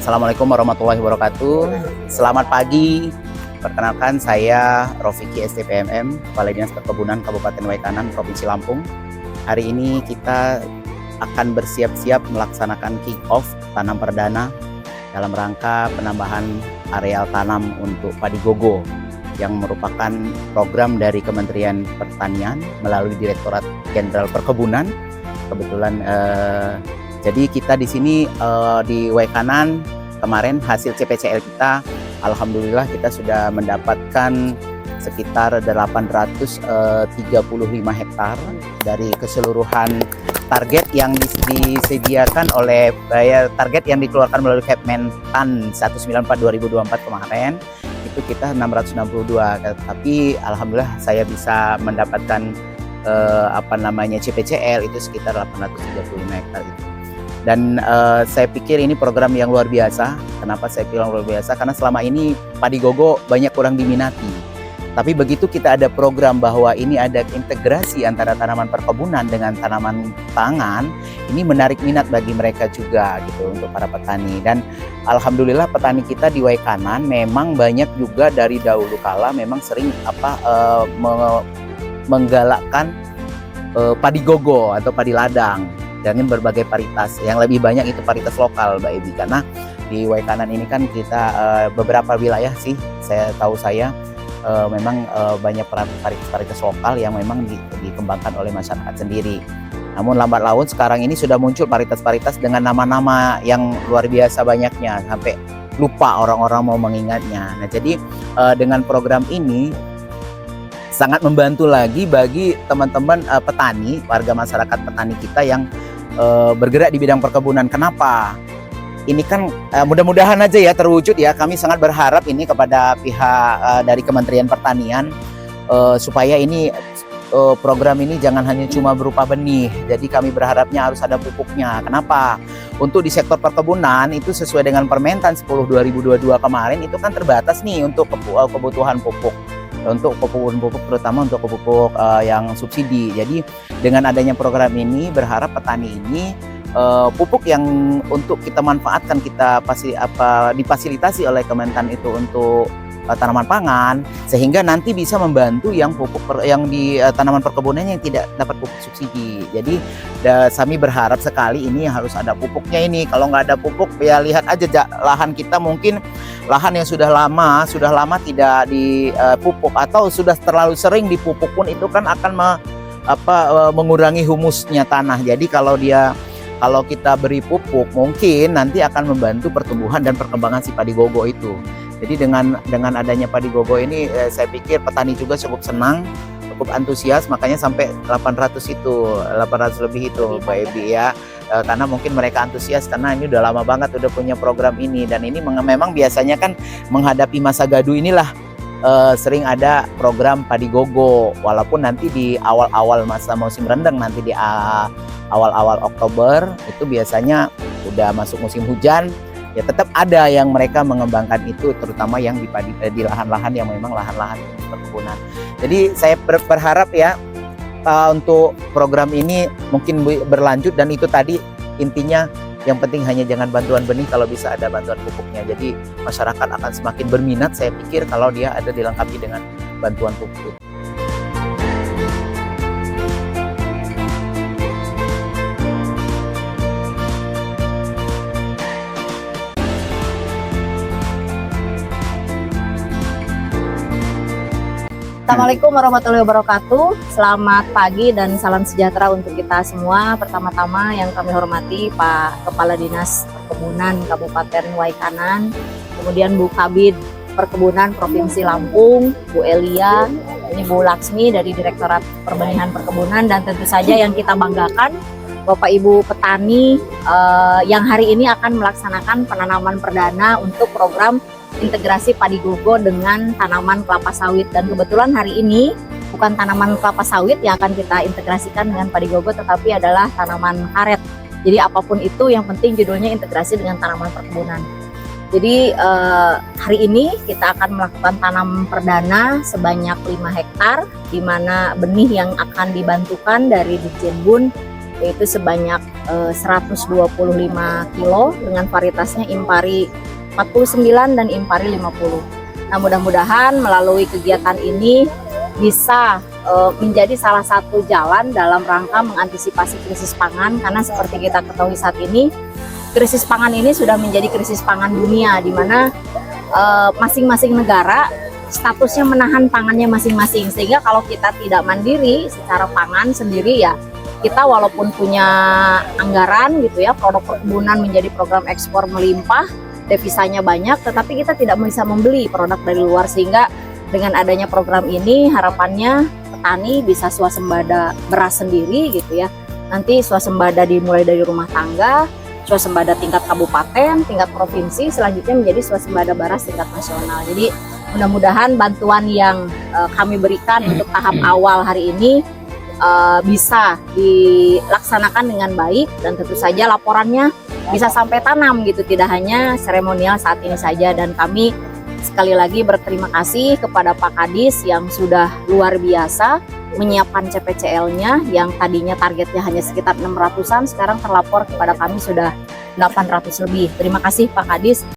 Assalamualaikum warahmatullahi wabarakatuh. Selamat pagi. Perkenalkan, saya Rofiki STPMM, Kepala Dinas Perkebunan Kabupaten Waikanan, Provinsi Lampung. Hari ini kita akan bersiap-siap melaksanakan kick-off tanam perdana dalam rangka penambahan areal tanam untuk padi gogo yang merupakan program dari Kementerian Pertanian melalui Direktorat Jenderal Perkebunan. Kebetulan jadi kita di sini di Waikanan kemarin hasil CPCL kita, alhamdulillah kita sudah mendapatkan sekitar 835 hektar dari keseluruhan target yang disediakan oleh target yang dikeluarkan melalui Kepmentan 194 2024 kemarin itu kita 662, tapi alhamdulillah saya bisa mendapatkan CPCL itu sekitar 835 hektar itu. Dan saya pikir ini program yang luar biasa. Kenapa saya bilang luar biasa? Karena selama ini padi gogo banyak kurang diminati. Tapi begitu kita ada program bahwa ini ada integrasi antara tanaman perkebunan dengan tanaman pangan, ini menarik minat bagi mereka juga gitu untuk para petani. Dan alhamdulillah petani kita di Waikanan memang banyak juga dari dahulu kala memang sering menggalakkan padi gogo atau padi ladang dengan berbagai varietas. Yang lebih banyak itu varietas lokal, Mbak Ebi, karena di Waikanan ini kan kita beberapa wilayah sih saya memang banyak varietas lokal yang memang dikembangkan oleh masyarakat sendiri. Namun lambat laun sekarang ini sudah muncul varietas-varietas dengan nama-nama yang luar biasa banyaknya sampai lupa orang-orang mau mengingatnya. Nah, jadi dengan program ini sangat membantu lagi bagi teman-teman petani, warga masyarakat petani kita yang bergerak di bidang perkebunan. Kenapa? Ini kan mudah-mudahan aja ya terwujud ya. Kami sangat berharap ini kepada pihak dari Kementerian Pertanian supaya ini program ini jangan hanya cuma berupa benih. Jadi kami berharapnya harus ada pupuknya. Kenapa? Untuk di sektor perkebunan itu sesuai dengan Permentan 10 2022 kemarin itu kan terbatas nih untuk kebutuhan pupuk. Untuk pupuk terutama untuk pupuk yang subsidi. Jadi dengan adanya program ini berharap petani ini pupuk yang untuk kita manfaatkan difasilitasi oleh Kementan itu untuk tanaman pangan, sehingga nanti bisa membantu yang pupuk yang di tanaman perkebunannya yang tidak dapat pupuk subsidi. Jadi kami berharap sekali ini harus ada pupuknya ini. Kalau nggak ada pupuk ya lihat aja lahan kita, mungkin lahan yang sudah lama tidak dipupuk atau sudah terlalu sering dipupuk pun itu kan akan mengurangi humusnya tanah. Jadi kalau kita beri pupuk mungkin nanti akan membantu pertumbuhan dan perkembangan si padi gogo itu. Jadi dengan adanya padi gogo ini saya pikir petani juga cukup senang, cukup antusias, makanya sampai 800 lebih itu Mbak Ebi ya. Karena mungkin mereka antusias karena ini udah lama banget udah punya program ini, dan ini memang biasanya kan menghadapi masa gaduh inilah sering ada program padi gogo, walaupun nanti di awal-awal masa musim rendang, nanti di awal-awal Oktober itu biasanya udah masuk musim hujan, ya tetap ada yang mereka mengembangkan itu, terutama yang di lahan-lahan yang memang lahan-lahan perkebunan. Jadi saya berharap ya untuk program ini mungkin berlanjut, dan itu tadi intinya yang penting hanya jangan bantuan benih, kalau bisa ada bantuan pupuknya. Jadi masyarakat akan semakin berminat saya pikir kalau dia ada dilengkapi dengan bantuan pupuk. Assalamualaikum warahmatullahi wabarakatuh. Selamat pagi dan salam sejahtera untuk kita semua. Pertama-tama yang kami hormati Pak Kepala Dinas Perkebunan Kabupaten Waikanan, kemudian Bu Kabid Perkebunan Provinsi Lampung, Bu Elia, ini Bu Laksmi dari Direktorat Perbenihan Perkebunan, dan tentu saja yang kita banggakan Bapak Ibu petani yang hari ini akan melaksanakan penanaman perdana untuk program integrasi padi gogo dengan tanaman kelapa sawit. Dan kebetulan hari ini bukan tanaman kelapa sawit yang akan kita integrasikan dengan padi gogo, tetapi adalah tanaman karet. Jadi apapun itu yang penting judulnya integrasi dengan tanaman perkebunan. Jadi hari ini kita akan melakukan tanam perdana sebanyak 5 hektar, di mana benih yang akan dibantukan dari Ditjenbun yaitu sebanyak 125 kilo dengan varietasnya Impari 49 dan Impari 50. Nah, mudah-mudahan melalui kegiatan ini bisa menjadi salah satu jalan dalam rangka mengantisipasi krisis pangan, karena seperti kita ketahui saat ini krisis pangan ini sudah menjadi krisis pangan dunia, di mana masing-masing negara statusnya menahan pangannya masing-masing, sehingga kalau kita tidak mandiri secara pangan sendiri ya kita walaupun punya anggaran gitu ya, produk perkebunan menjadi program ekspor melimpah, devisanya banyak, tetapi kita tidak bisa membeli produk dari luar. Sehingga dengan adanya program ini harapannya petani bisa swasembada beras sendiri gitu ya. Nanti swasembada dimulai dari rumah tangga, swasembada tingkat kabupaten, tingkat provinsi, selanjutnya menjadi swasembada beras tingkat nasional. Jadi mudah-mudahan bantuan yang kami berikan untuk tahap awal hari ini bisa dilaksanakan dengan baik, dan tentu saja laporannya bisa sampai tanam gitu, tidak hanya seremonial saat ini saja. Dan kami sekali lagi berterima kasih kepada Pak Kadis yang sudah luar biasa menyiapkan CPCL-nya, yang tadinya targetnya hanya sekitar 600-an, sekarang terlapor kepada kami sudah 800 lebih. Terima kasih Pak Kadis.